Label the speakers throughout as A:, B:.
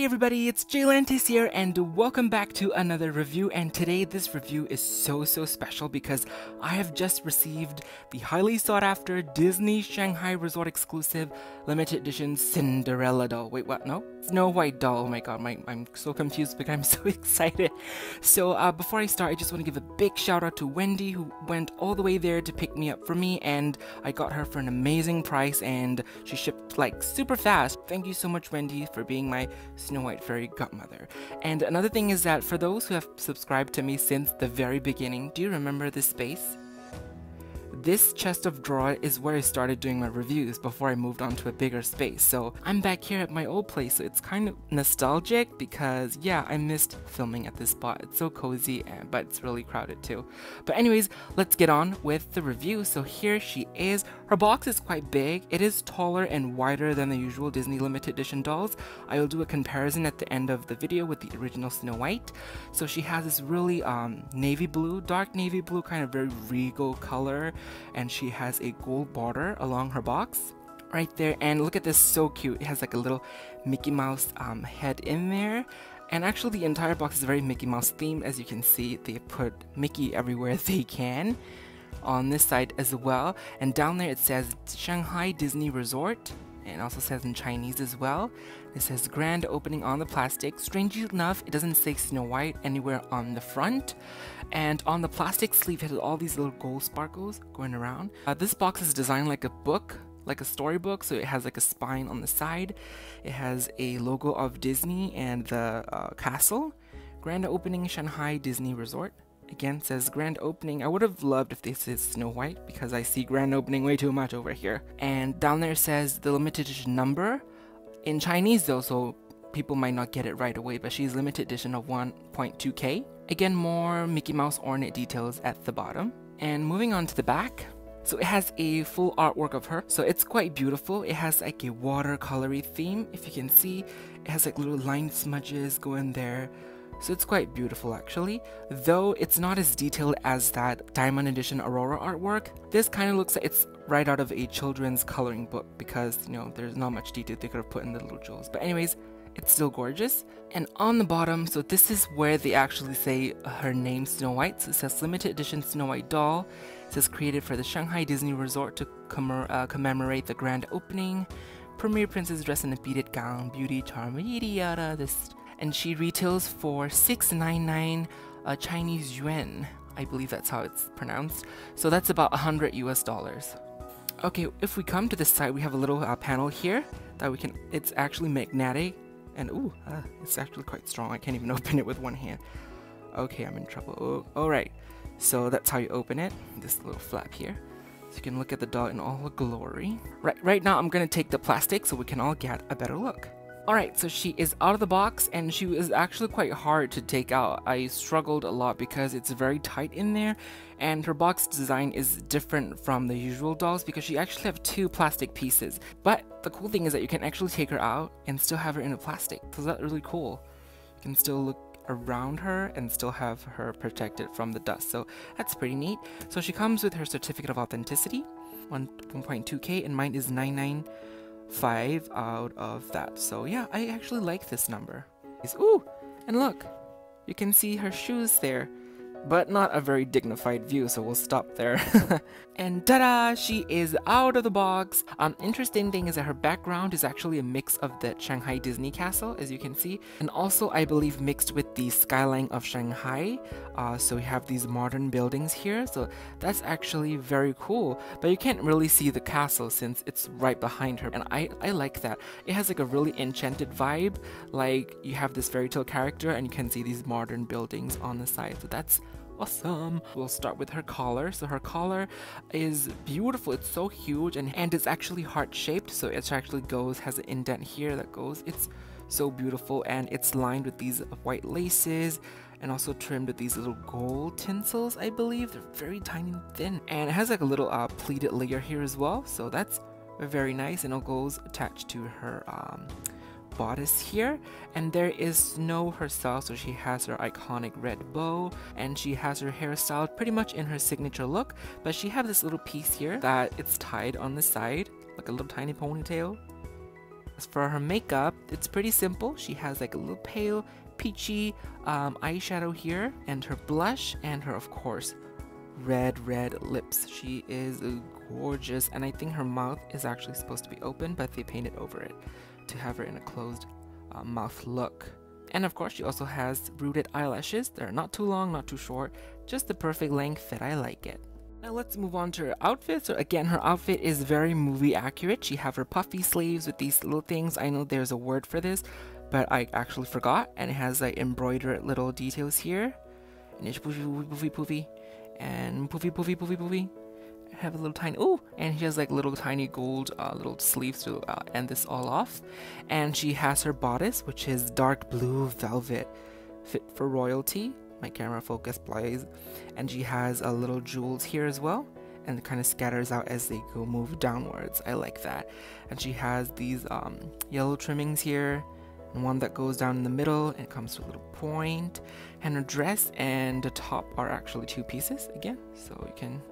A: Hey everybody, it's Jaylantis here and welcome back to another review, and today this review is so special because I have just received the highly sought after Disney Shanghai Resort exclusive limited edition Cinderella doll. Wait, what? No? Snow White doll. Oh my god, I'm so confused because I'm so excited. So before I start, I just want to give a big shout out to Wendy who went all the way there to pick me up for me, and I got her for an amazing price and she shipped like super fast. Thank you so much, Wendy, for being my Snow White fairy godmother. And another thing is that for those who have subscribed to me since the very beginning, do you remember this space? This chest of drawer is where I started doing my reviews before I moved on to a bigger space. So I'm back here at my old place, so it's kind of nostalgic because yeah, I missed filming at this spot. It's so cozy, but it's really crowded too. But anyways, let's get on with the review. So here she is. Her box is quite big. It is taller and wider than the usual Disney limited edition dolls. I will do a comparison at the end of the video with the original Snow White. So she has this really navy blue, dark navy blue, kind of very regal color, and she has a gold border along her box right there. And look at this, so cute. It has like a little Mickey Mouse head in there. And actually the entire box is very Mickey Mouse themed. As you can see, they put Mickey everywhere they can on this side as well. And down there it says Shanghai Disney Resort, and it also says in Chinese as well. It says grand opening on the plastic. Strangely enough, it doesn't say Snow White anywhere on the front. And on the plastic sleeve, it has all these little gold sparkles going around. This box is designed like a book, like a storybook, so it has like a spine on the side. It has a logo of Disney and the castle. Grand opening Shanghai Disney Resort. Again, says grand opening. I would have loved if this is Snow White because I see grand opening way too much over here. And down there says the limited edition number in Chinese though, so people might not get it right away, but she's limited edition of 1.2K. Again, more Mickey Mouse ornate details at the bottom. And moving on to the back, so it has a full artwork of her, so it's quite beautiful. It has like a watercolory theme. If you can see, it has like little line smudges going there. So it's quite beautiful actually, though it's not as detailed as that Diamond Edition Aurora artwork. This kind of looks like it's right out of a children's coloring book because, you know, there's not much detail they could have put in the little jewels. But anyways, it's still gorgeous. And on the bottom, so this is where they actually say her name, Snow White. So it says limited edition Snow White doll. It says created for the Shanghai Disney Resort to commemorate the grand opening. Premier princess dressed in a beaded gown, beauty, charm, yada yada. And she retails for 699 Chinese yuan. I believe that's how it's pronounced. So that's about 100 US dollars. Okay, if we come to this side, we have a little panel here that we can, it's actually magnetic. And ooh, it's actually quite strong. I can't even open it with one hand. Okay, I'm in trouble. Oh, alright, so that's how you open it. This little flap here. So you can look at the doll in all her glory. Right now I'm gonna take the plastic so we can all get a better look. Alright, so she is out of the box and she is actually quite hard to take out. I struggled a lot because it's very tight in there, and her box design is different from the usual dolls because she actually have two plastic pieces. But the cool thing is that you can actually take her out and still have her in a plastic. So that's really cool. You can still look around her and still have her protected from the dust. So that's pretty neat. So she comes with her certificate of authenticity, 1.2K, and mine is 995 out of that. So yeah, I actually like this number. Ooh, and look, you can see her shoes there, but not a very dignified view, so we'll stop there. And ta-da! She is out of the box. Interesting thing is that her background is actually a mix of the Shanghai Disney Castle, as you can see, and also I believe mixed with the skyline of Shanghai. So we have these modern buildings here, so that's actually very cool. But you can't really see the castle since it's right behind her, and I like that. It has like a really enchanted vibe, like you have this fairy tale character and you can see these modern buildings on the side, so that's awesome. We'll start with her collar. So her collar is beautiful. It's so huge and it's actually heart-shaped, so it actually has an indent here that goes. It's so beautiful, and it's lined with these white laces and also trimmed with these little gold tinsels, I believe. They're very tiny and thin, and it has like a little pleated layer here as well, so that's very nice, and it goes attached to her bodice here. And there is Snow herself, so she has her iconic red bow and she has her hair styled pretty much in her signature look, but she has this little piece here that it's tied on the side like a little tiny ponytail. As for her makeup, it's pretty simple. She has like a little pale, peachy eyeshadow here, and her blush, and her, of course, red lips. She is gorgeous, and I think her mouth is actually supposed to be open, but they painted over it to have her in a closed mouth look. And of course, she also has rooted eyelashes. They're not too long, not too short, just the perfect length that I like it. Now let's move on to her outfit. So again, her outfit is very movie accurate. She have her puffy sleeves with these little things. I know there's a word for this, but I actually forgot. And it has like embroidered little details here. And it's poofy, and poofy. Have a little tiny, oh, and she has like little tiny gold little sleeves to end this all off. And she has her bodice, which is dark blue velvet, fit for royalty. My camera focus, please. And she has little jewels here as well, and it kind of scatters out as they go move downwards. I like that. And she has these yellow trimmings here, and one that goes down in the middle and it comes to a little point. And her dress and the top are actually two pieces again, so you can,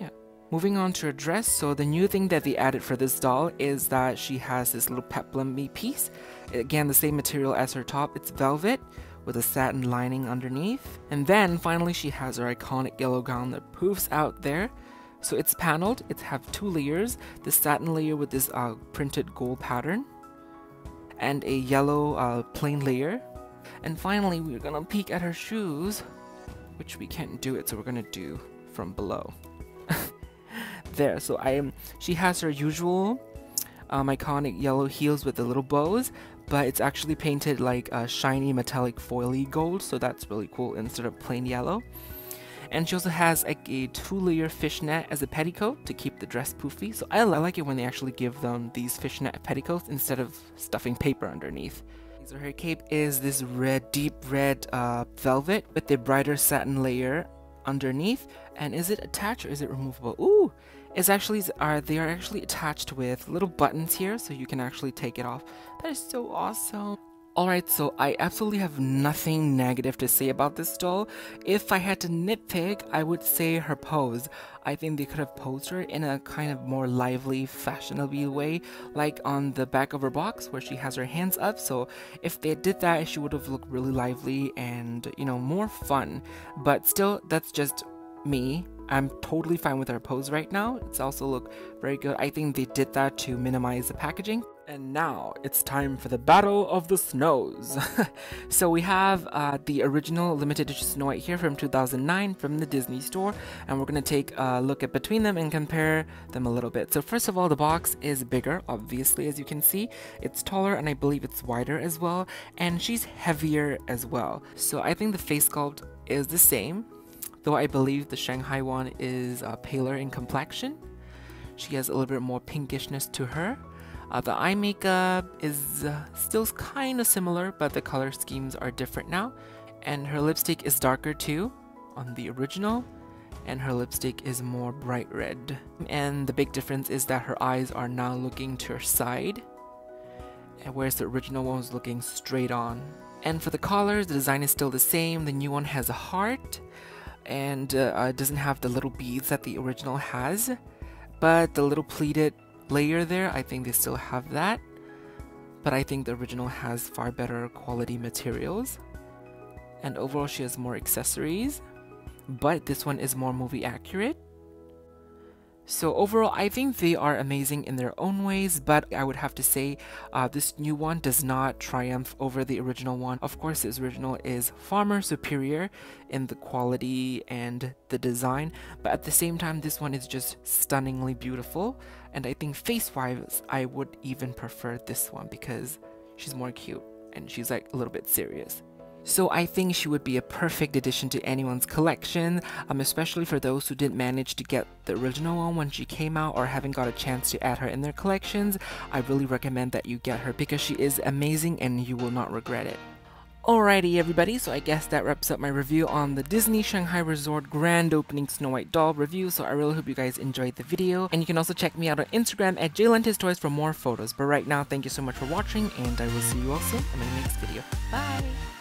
A: yeah. Moving on to her dress, so the new thing that they added for this doll is that she has this little peplum piece. Again, the same material as her top. It's velvet with a satin lining underneath. And then finally she has her iconic yellow gown that poofs out there. So it's paneled. It have two layers, the satin layer with this printed gold pattern, and a yellow plain layer. And finally we're gonna peek at her shoes, which we can't do it, so we're gonna do from below. There, so she has her usual iconic yellow heels with the little bows, but it's actually painted like a shiny metallic foily gold, so that's really cool instead of plain yellow. And she also has like a 2-layer fishnet as a petticoat to keep the dress poofy. So I like it when they actually give them these fishnet petticoats instead of stuffing paper underneath. So her cape is this deep red velvet with the brighter satin layer underneath. And is it attached or is it removable? Ooh! It's actually, they are actually attached with little buttons here, so you can actually take it off. That is so awesome. Alright, so I absolutely have nothing negative to say about this doll. If I had to nitpick, I would say her pose. I think they could have posed her in a kind of more lively, fashionable way, like on the back of her box where she has her hands up. So if they did that, she would have looked really lively and, you know, more fun. But still, that's just me. I'm totally fine with her pose right now. It's also look very good. I think they did that to minimize the packaging. And now it's time for the Battle of the Snows. So we have the original limited edition Snow White here from 2009 from the Disney store, and we're gonna take a look at between them and compare them a little bit. So first of all, the box is bigger, obviously, as you can see. It's taller and I believe it's wider as well, and she's heavier as well. So I think the face sculpt is the same, though I believe the Shanghai one is paler in complexion. She has a little bit more pinkishness to her. The eye makeup is still kind of similar, but the color schemes are different now. And her lipstick is darker too on the original, and her lipstick is more bright red. And the big difference is that her eyes are now looking to her side, whereas the original one was looking straight on. And for the collars, the design is still the same. The new one has a heart, and it doesn't have the little beads that the original has, but the little pleated layer there, I think they still have that, but I think the original has far better quality materials. And overall she has more accessories, but this one is more movie accurate. So overall, I think they are amazing in their own ways, but I would have to say this new one does not triumph over the original one. Of course, this original is far more superior in the quality and the design, but at the same time, this one is just stunningly beautiful. And I think face-wise, I would even prefer this one because she's more cute and she's like a little bit serious. So I think she would be a perfect addition to anyone's collection, especially for those who didn't manage to get the original one when she came out or haven't got a chance to add her in their collections. I really recommend that you get her because she is amazing and you will not regret it. Alrighty everybody, so I guess that wraps up my review on the Disney Shanghai Resort Grand Opening Snow White doll review, so I really hope you guys enjoyed the video. And you can also check me out on Instagram at JLentisToys for more photos. But right now, thank you so much for watching, and I will see you all soon in my next video. Bye!